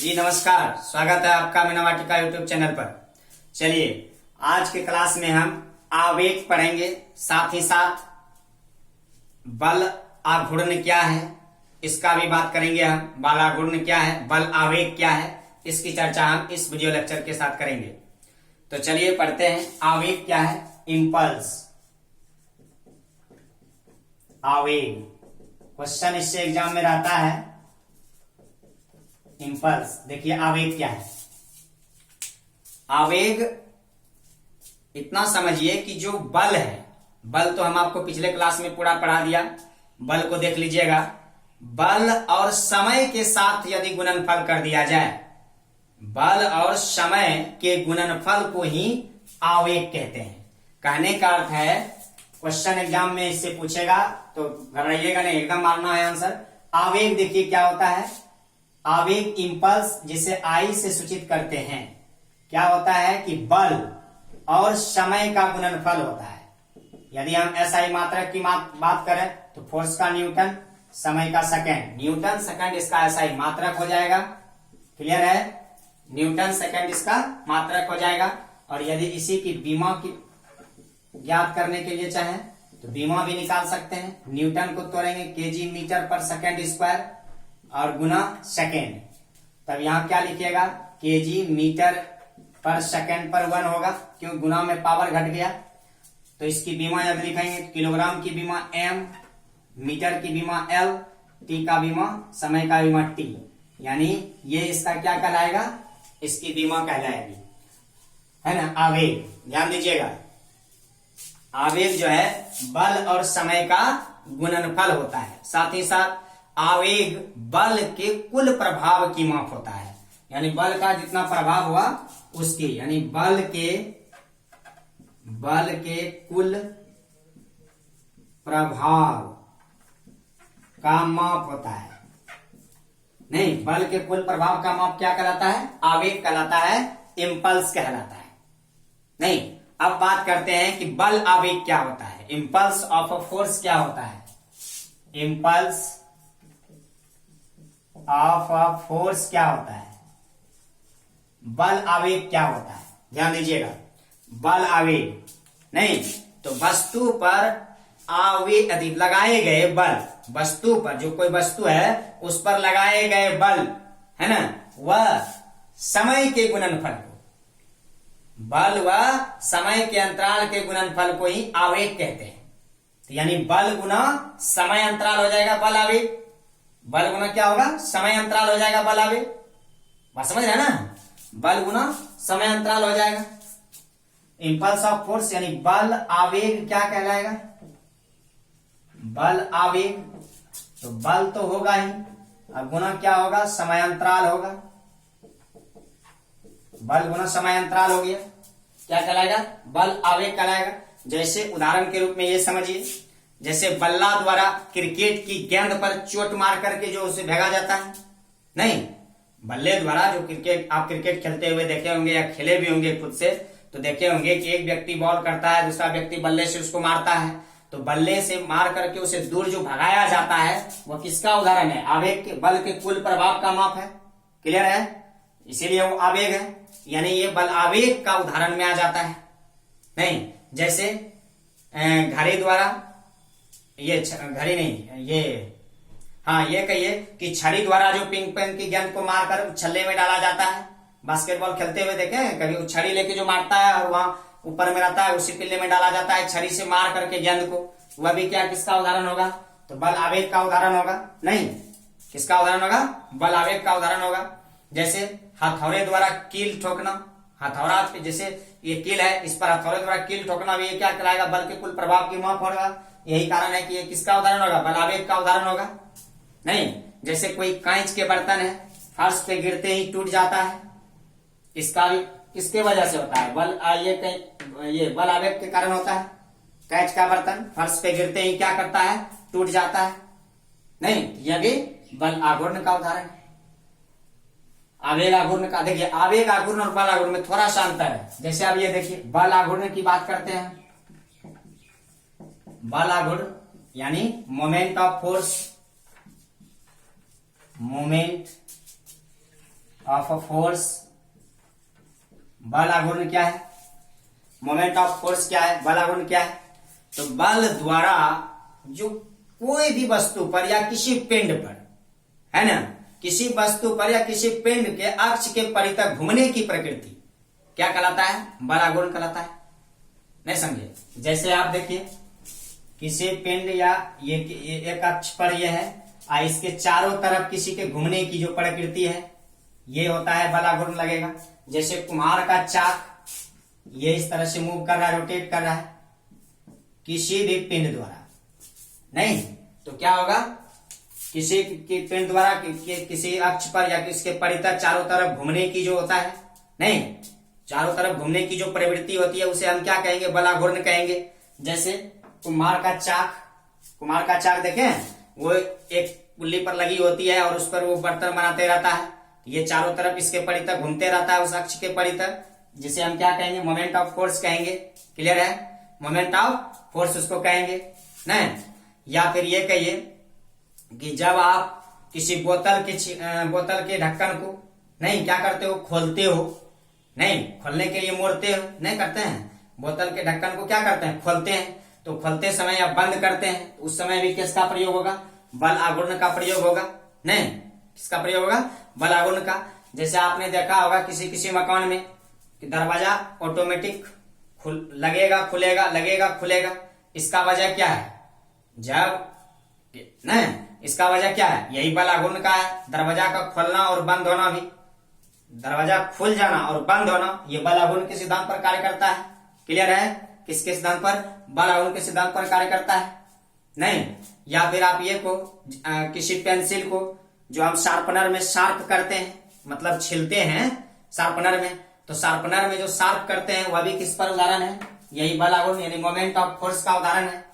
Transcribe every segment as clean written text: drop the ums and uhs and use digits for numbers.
जी नमस्कार, स्वागत है आपका मीना वाटिका यूट्यूब चैनल पर। चलिए आज के क्लास में हम आवेग पढ़ेंगे, साथ ही साथ बल आघूर्ण क्या है इसका भी बात करेंगे। हम बल आघूर्ण क्या है, बल आवेग क्या है, इसकी चर्चा हम इस वीडियो लेक्चर के साथ करेंगे। तो चलिए पढ़ते हैं। आवेग क्या है? इम्पल्स, आवेग। क्वेश्चन इससे एग्जाम में रहता है इम्पल्स। देखिए आवेग क्या है। आवेग इतना समझिए कि जो बल है, बल तो हम आपको पिछले क्लास में पूरा पढ़ा दिया, बल को देख लीजिएगा। बल और समय के साथ यदि गुणनफल कर दिया जाए, बल और समय के गुणनफल को ही आवेग कहते हैं। कहने का अर्थ है, क्वेश्चन एग्जाम में इससे पूछेगा तो घबराइएगा नहीं, एकदम मारना है आंसर। आवेग देखिए क्या होता है। आवेग इम्पल्स जिसे आई से सूचित करते हैं, क्या होता है कि बल और समय का गुणनफल होता है। यदि हम एसआई मात्रक की बात करें तो फोर्स का न्यूटन, समय का सेकंड, न्यूटन सेकंड इसका एसआई मात्रक हो जाएगा। क्लियर है? न्यूटन सेकंड इसका मात्रक हो जाएगा। और यदि इसी की बीमा की ज्ञात करने के लिए चाहें तो बीमा भी निकाल सकते हैं। न्यूटन को तोड़ेंगे केजी मीटर पर सेकंड स्क्वायर और गुना सेकेंड। तब यहां क्या लिखिएगा? केजी मीटर पर सेकेंड पर 1 होगा, क्यों? गुना में पावर घट गया। तो इसकी बीमा यदि लिखेंगे, किलोग्राम की बीमा एम, मीटर की बीमा एल, टी का बीमा, समय का बीमा टी, यानी ये इसका क्या कहलाएगा? इसकी बीमा कहलाएगी, है ना, आवेग। ध्यान दीजिएगा, आवेग जो है बल और समय का गुणनफल होता है। साथ ही साथ आवेग बल के कुल प्रभाव की माप होता है, यानी बल का जितना प्रभाव हुआ उसकी, यानी बल के कुल प्रभाव का माप होता है। नहीं, बल के कुल प्रभाव का माप क्या कहलाता है? आवेग कहलाता है, इम्पल्स कहलाता है। नहीं, अब बात करते हैं कि बल आवेग क्या होता है, इम्पल्स ऑफ अ फोर्स क्या होता है। इम्पल्स ऑफ अ फोर्स क्या होता है, बल आवेग क्या होता है। ध्यान दीजिएगा, बल आवेग नहीं तो वस्तु पर आवेग यदि लगाए गए बल, वस्तु पर जो कोई वस्तु है उस पर लगाए गए बल, है ना, वह समय के गुणनफल को, बल व समय के अंतराल के गुणनफल को ही आवेग कहते हैं। तो यानी बल गुना समय अंतराल हो जाएगा बल आवेग। बल गुना क्या होगा? समय अंतराल हो जाएगा बल आवेग। बात समझ रहे हैं ना? बल गुना समय अंतराल हो जाएगा। इंपल्स ऑफ फोर्स यानी बल आवेग क्या कहलाएगा? बल आवेग, तो बल तो होगा ही, अब गुना क्या होगा? समय अंतराल होगा। बल गुना समय अंतराल हो गया, क्या कहलाएगा? बल आवेग कहलाएगा। जैसे उदाहरण के रूप में ये समझिए, जैसे बल्ला द्वारा क्रिकेट की गेंद पर चोट मार करके जो उसे भेगा जाता है, नहीं, बल्ले द्वारा जो क्रिकेट, आप क्रिकेट खेलते हुए देखे होंगे या खेले भी होंगे खुद से, तो देखे होंगे कि एक व्यक्ति बॉल करता है, दूसरा व्यक्ति बल्ले से उसको मारता है, तो बल्ले से मार करके उसे दूर जो भगाया जाता है वह किसका उदाहरण है? आवेग के, बल के कुल प्रभाव का माप है। क्लियर है? इसीलिए वो आवेग है, यानी ये बल आवेग का उदाहरण में आ जाता है। नहीं, जैसे घड़ी द्वारा, ये घड़ी नहीं, ये हाँ ये कहिए कि छड़ी द्वारा जो पिंग पेन की गेंद को मारकर छल्ले में डाला जाता है। बास्केटबॉल खेलते हुए देखे हैं कभी? वो छड़ी लेके जो मारता है और वहां ऊपर में रहता है, उसी पिल्ले में डाला जाता है छड़ी से मार करके गेंद को, वह भी क्या, किसका उदाहरण होगा? तो बल आवेग का उदाहरण होगा। नहीं, किसका उदाहरण होगा? बल आवेग का उदाहरण होगा। जैसे हथौड़े द्वारा कील ठोकना, हथौड़ा पे जैसे ये कील है, इस पर हथौड़े द्वारा कील ठोकना भी ये क्या कहलाएगा? बल के कुल प्रभाव की माप होगा। यही कारण है कि ये किसका उदाहरण होगा? बल आवेग का उदाहरण होगा। नहीं, जैसे कोई कांच के बर्तन है, फर्श पे गिरते ही टूट जाता है, इसका भी किसके वजह से होता है? बल, ये बल आवेग के कारण होता है। कांच का बर्तन फर्श पे गिरते ही क्या करता है? टूट जाता है। नहीं, यह भी बल आघूर्ण का उदाहरण है। आवेग आघूर्ण का, देखिए आवेग आघूर्ण और बल आघूर्ण में थोड़ा सा अंतर है। जैसे अब ये देखिए, बल आघूर्ण की बात करते हैं, बल आघूर्ण यानी moment of force, moment of a force, बल आघूर्ण क्या है, मोमेंट ऑफ फोर्स क्या है, बल आघूर्ण क्या है। तो बल द्वारा जो कोई भी वस्तु पर या किसी पिंड पर, है ना, किसी वस्तु पर या किसी पिंड के अक्ष के परितः घूमने की प्रकृति क्या कहलाता है, बल आघूर्ण कहलाता है। नहीं समझे? जैसे आप देखिए किसी पिंड या ये एक अक्ष पर ये है, इसके चारों तरफ किसी के घूमने की जो प्रकृति है ये होता है, बल आघूर्ण लगेगा। जैसे कुम्हार का चाक ये इस तरह से मूव कर रहा है, रोटेट कर रहा है किसी भी पिंड द्वारा, नहीं तो क्या होगा, किसी की पिंड द्वारा किसी अक्ष पर या किसके परितः चारों तरफ घूमने की जो होता है, नहीं चारों तरफ घूमने की जो प्रवृत्ति होती है उसे हम क्या कहेंगे, बल आघूर्ण कहेंगे। जैसे कुम्हार का चाक देखें, वो एक पुल्ली पर लगी होती है और उस पर वो बर्तन बनाते रहता है, ये चारों तरफ इसके परितः घूमते रहता है उस अक्ष के परितः, जिसे हम क्या कहेंगे, मोमेंट ऑफ फोर्स कहेंगे। क्लियर है? मोमेंट ऑफ फोर्स उसको कहेंगे, नहीं। या फिर ये कहिए कि जब आप किसी बोतल के ढक्कन को नहीं क्या करते हो, खोलते हो, नहीं खोलने के लिए मोड़ते हो, नहीं करते हैं, बोतल के ढक्कन को क्या करते हैं, खोलते हैं। तो खोलते समय या बंद करते हैं उस समय भी किसका प्रयोग होगा, बल आघूर्ण का प्रयोग होगा, नहीं किसका प्रयोग होगा, बल आघूर्ण का। जैसे आपने देखा होगा किसी मकान में कि दरवाजा ऑटोमेटिक लगेगा खुलेगा, इसका वजह क्या है, जब नहीं इसका वजह क्या है, यही बल आघूर्ण का है। दरवाजा का खोलना और बंद होना भी, दरवाजा खुल जाना और बंद होना, ये बल आघूर्ण के सिद्धांत पर कार्य करता है। क्लियर है? किसके सिद्धांत पर, बल आघूर्ण के सिद्धांत पर कार्य करता है, नहीं। या फिर आप ये को किसी पेंसिल को जो हम शार्पनर में शार्प करते हैं, मतलब छिलते हैं शार्पनर में, तो शार्पनर में जो शार्प करते हैं वह भी किस पर उदाहरण है, यही बल आघूर्ण यानी मोमेंट ऑफ फोर्स का उदाहरण है।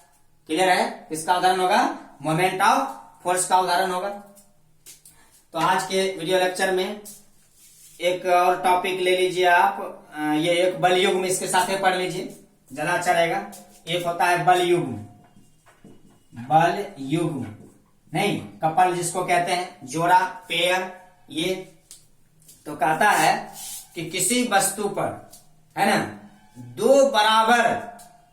क्लियर है? किसका उदाहरण होगा, मोमेंट ऑफ फोर्स का उदाहरण होगा। तो आज के वीडियो लेक्चर में एक और टॉपिक ले लीजिए आप, ये एक बल युग्म इसके साथ पढ़ लीजिए, ज्यादा अच्छा रहेगा। एक होता है बल युग्म, नहीं कपल जिसको कहते हैं, जोड़ा, पेयर, ये तो कहता है कि किसी वस्तु पर, है ना, दो बराबर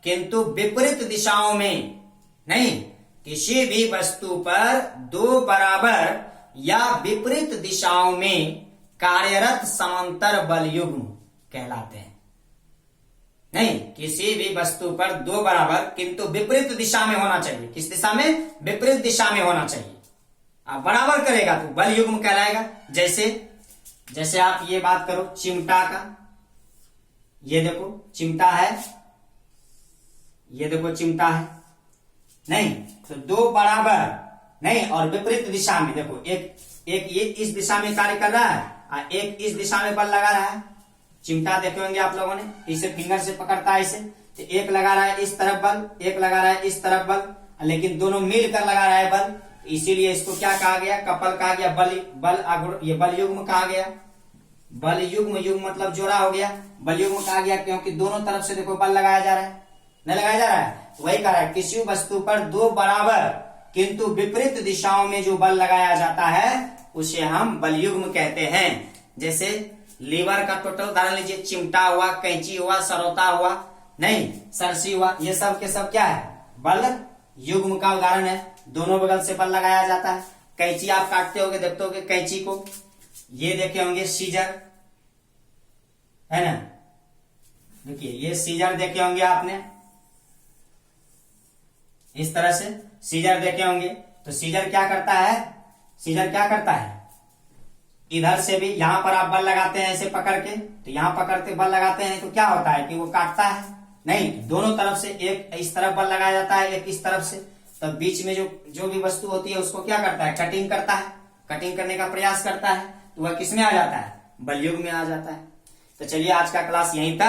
किंतु विपरीत दिशाओं में, नहीं किसी भी वस्तु पर दो बराबर या विपरीत दिशाओं में कार्यरत समांतर बल युग्म कहलाते हैं। नहीं किसी भी वस्तु पर दो बराबर किंतु विपरीत दिशा में होना चाहिए, किस दिशा में, विपरीत दिशा में होना चाहिए। आप बराबर करेगा तो बल युग्म कहलाएगा। जैसे आप ये बात करो चिमटा का, ये देखो चिमटा है, ये देखो चिमटा है, नहीं तो दो बराबर, नहीं और विपरीत दिशा में, देखो एक ये इस दिशा में कार्य कर रहा है और एक इस दिशा में बल लगा रहा है। चिमटा देखे होंगे आप लोगों ने, इसे फिंगर से पकड़ता है इसे, तो एक लगा रहा है इस तरफ बल, एक लगा रहा है इस तरफ बल, लेकिन दोनों मिलकर लगा रहा है बल, इसीलिए इसको क्या कहा गया, कपल कहा गया, बल आघूर्ण, ये बल युग्म कहा गया। बल युग्म मतलब जोड़ा हो गया, बल युग्म कहा गया क्योंकि दोनों तरफ से देखो बल लगाया जा रहा है, नहीं लगाया जा रहा है, वही कह रहा है किसी वस्तु पर दो बराबर किंतु विपरीत दिशाओं में जो बल लगाया जाता है उसे हम बल युग्म कहते हैं। जैसे लीवर का टोटल उदाहरण लीजिए, चिमटा हुआ, कैंची हुआ, सरौता हुआ, नहीं सरसी हुआ, ये सब के सब क्या है, बल युग्म का उदाहरण है। दोनों बगल से बल लगाया जाता है। कैंची आप काटते होगे, देखते होगे कैंची को, ये देखे होंगे सीजर, है ना, देखिए ये सीजर देखे होंगे आपने, इस तरह से सीजर देखे होंगे। तो सीजर क्या करता है, इधर से भी यहां पर आप बल लगाते हैं ऐसे पकड़ के, तो यहां पकड़ते बल लगाते हैं तो क्या होता है कि वो काटता है, नहीं दोनों तरफ से, एक इस तरफ बल लगाया जाता है, एक इस तरफ से, तब बीच में जो भी वस्तु होती है उसको क्या करता है, कटिंग करता है, कटिंग करने का प्रयास करता है, तो वह किस में आ जाता है, बल युग्म में आ जाता है। तो चलिए आज का क्लास यहीं तक।